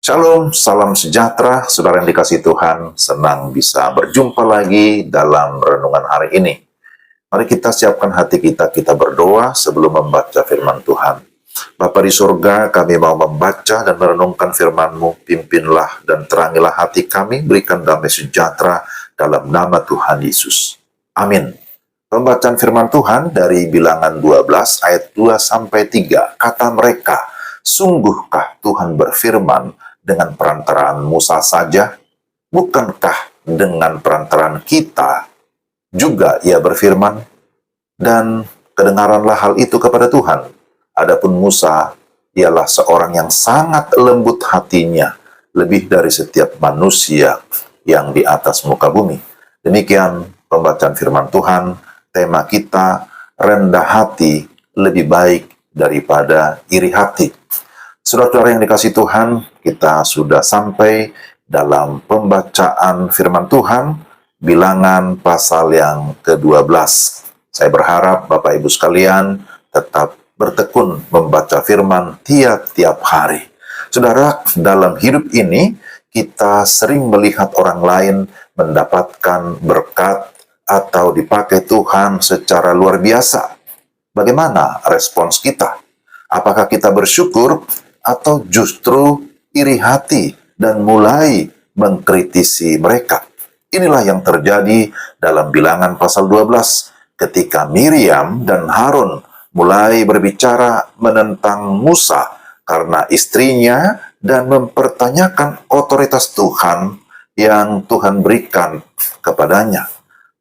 Shalom, salam sejahtera, saudara yang dikasihi Tuhan. Senang bisa berjumpa lagi dalam renungan hari ini. Mari kita siapkan hati kita berdoa sebelum membaca firman Tuhan. Bapa di surga, kami mau membaca dan merenungkan firman-Mu. Pimpinlah dan terangilah hati kami, berikan damai sejahtera dalam nama Tuhan Yesus. Amin. Pembacaan firman Tuhan dari Bilangan 12 ayat 2-3. Kata mereka, sungguhkah Tuhan berfirman dengan perantaraan Musa saja? Bukankah dengan perantaraan kita juga ia berfirman? Dan kedengaranlah hal itu kepada Tuhan. Adapun Musa, ialah seorang yang sangat lembut hatinya, lebih dari setiap manusia yang di atas muka bumi. Demikian pembacaan firman Tuhan. Tema kita, rendah hati lebih baik daripada iri hati. Saudara-saudara yang dikasihi Tuhan, kita sudah sampai dalam pembacaan firman Tuhan, Bilangan pasal yang ke-12. Saya berharap Bapak Ibu sekalian tetap bertekun membaca firman tiap-tiap hari. Saudara, dalam hidup ini kita sering melihat orang lain mendapatkan berkat atau dipakai Tuhan secara luar biasa. Bagaimana respons kita? Apakah kita bersyukur atau justru iri hati dan mulai mengkritisi mereka? Inilah yang terjadi dalam Bilangan pasal 12 ketika Miriam dan Harun mulai berbicara menentang Musa karena istrinya dan mempertanyakan otoritas Tuhan yang Tuhan berikan kepadanya.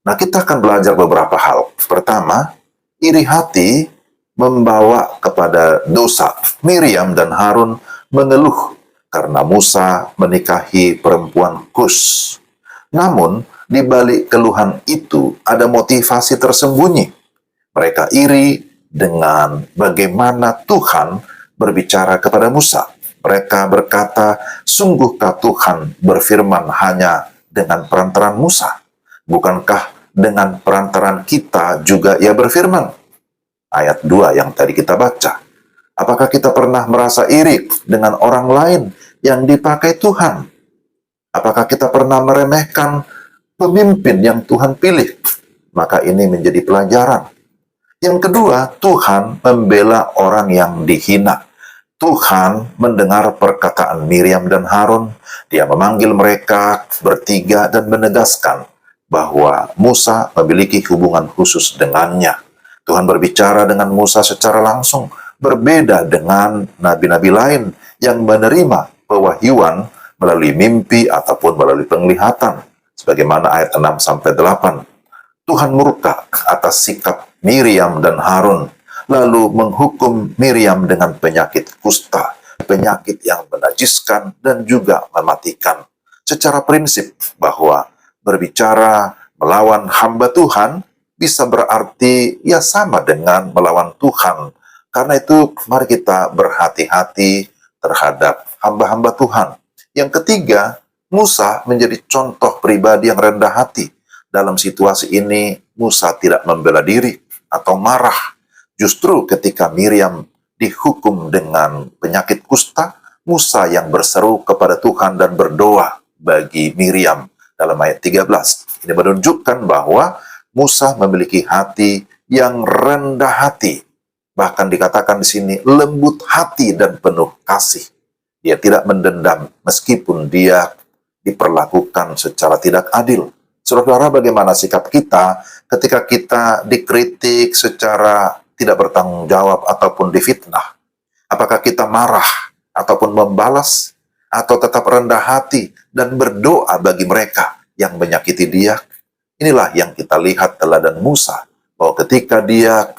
Nah, kita akan belajar beberapa hal. Pertama, iri hati membawa kepada dosa. Miriam dan Harun mengeluh karena Musa menikahi perempuan Kus. Namun, di balik keluhan itu ada motivasi tersembunyi. Mereka iri dengan bagaimana Tuhan berbicara kepada Musa. Mereka berkata, sungguhkah Tuhan berfirman hanya dengan perantaran Musa? Bukankah dengan perantaran kita juga ia berfirman? Ayat 2 yang tadi kita baca. Apakah kita pernah merasa iri dengan orang lain yang dipakai Tuhan? Apakah kita pernah meremehkan pemimpin yang Tuhan pilih? Maka ini menjadi pelajaran. Yang kedua, Tuhan membela orang yang dihina. Tuhan mendengar perkataan Miriam dan Harun. Dia memanggil mereka bertiga dan menegaskan bahwa Musa memiliki hubungan khusus dengannya. Tuhan berbicara dengan Musa secara langsung, berbeda dengan nabi-nabi lain yang menerima pewahyuan melalui mimpi ataupun melalui penglihatan. Sebagaimana ayat 6-8. Tuhan murka atas sikap Miriam dan Harun, lalu menghukum Miriam dengan penyakit kusta, penyakit yang menajiskan dan juga mematikan. Secara prinsip bahwa berbicara melawan hamba Tuhan bisa berarti ya sama dengan melawan Tuhan. Karena itu mari kita berhati-hati terhadap hamba-hamba Tuhan. Yang ketiga, Musa menjadi contoh pribadi yang rendah hati. Dalam situasi ini, Musa tidak membela diri atau marah. Justru ketika Miriam dihukum dengan penyakit kusta, Musa yang berseru kepada Tuhan dan berdoa bagi Miriam dalam ayat 13. Ini menunjukkan bahwa Musa memiliki hati yang rendah hati. Bahkan dikatakan di sini lembut hati dan penuh kasih. Dia tidak mendendam meskipun dia diperlakukan secara tidak adil. Saudara, bagaimana sikap kita ketika kita dikritik secara tidak bertanggung jawab ataupun difitnah? Apakah kita marah ataupun membalas, atau tetap rendah hati dan berdoa bagi mereka yang menyakiti dia? Inilah yang kita lihat teladan Musa, bahwa ketika dia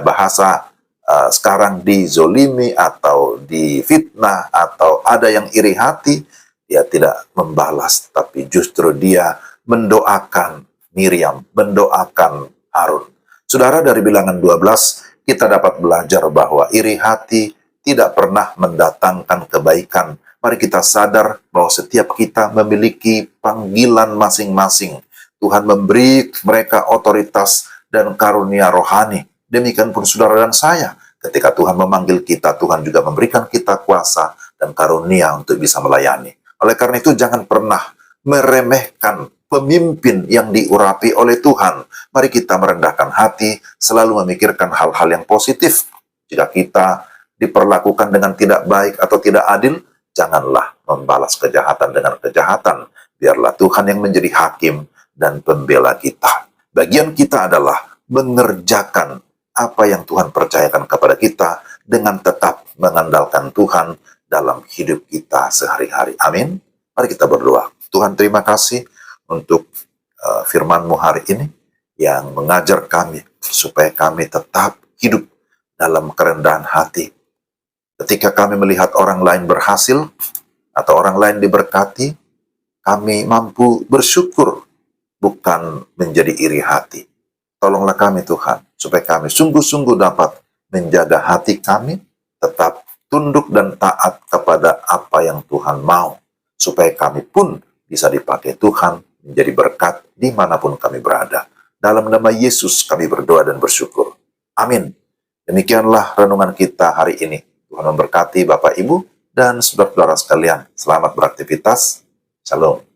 bahasa sekarang dizolimi atau difitnah atau ada yang iri hati, dia tidak membalas, tapi justru dia mendoakan Miriam, mendoakan Harun. Saudara, dari Bilangan 12, kita dapat belajar bahwa iri hati tidak pernah mendatangkan kebaikan. Mari kita sadar bahwa setiap kita memiliki panggilan masing-masing. Tuhan memberi mereka otoritas dan karunia rohani. Demikian pun saudara dan saya. Ketika Tuhan memanggil kita, Tuhan juga memberikan kita kuasa dan karunia untuk bisa melayani. Oleh karena itu jangan pernah meremehkan pemimpin yang diurapi oleh Tuhan. Mari kita merendahkan hati, selalu memikirkan hal-hal yang positif. Jika kita diperlakukan dengan tidak baik atau tidak adil, janganlah membalas kejahatan dengan kejahatan. Biarlah Tuhan yang menjadi hakim dan pembela kita. Bagian kita adalah mengerjakan apa yang Tuhan percayakan kepada kita dengan tetap mengandalkan Tuhan dalam hidup kita sehari-hari. Amin. Mari kita berdoa. Tuhan, terima kasih untuk firman-Mu hari ini yang mengajar kami supaya kami tetap hidup dalam kerendahan hati. Ketika kami melihat orang lain berhasil atau orang lain diberkati, kami mampu bersyukur, bukan menjadi iri hati. Tolonglah kami Tuhan, supaya kami sungguh-sungguh dapat menjaga hati kami, tetap tunduk dan taat kepada apa yang Tuhan mau, supaya kami pun bisa dipakai Tuhan menjadi berkat dimanapun kami berada. Dalam nama Yesus kami berdoa dan bersyukur. Amin. Demikianlah renungan kita hari ini. Tuhan memberkati Bapak, Ibu, dan saudara-saudara sekalian. Selamat beraktivitas. Shalom.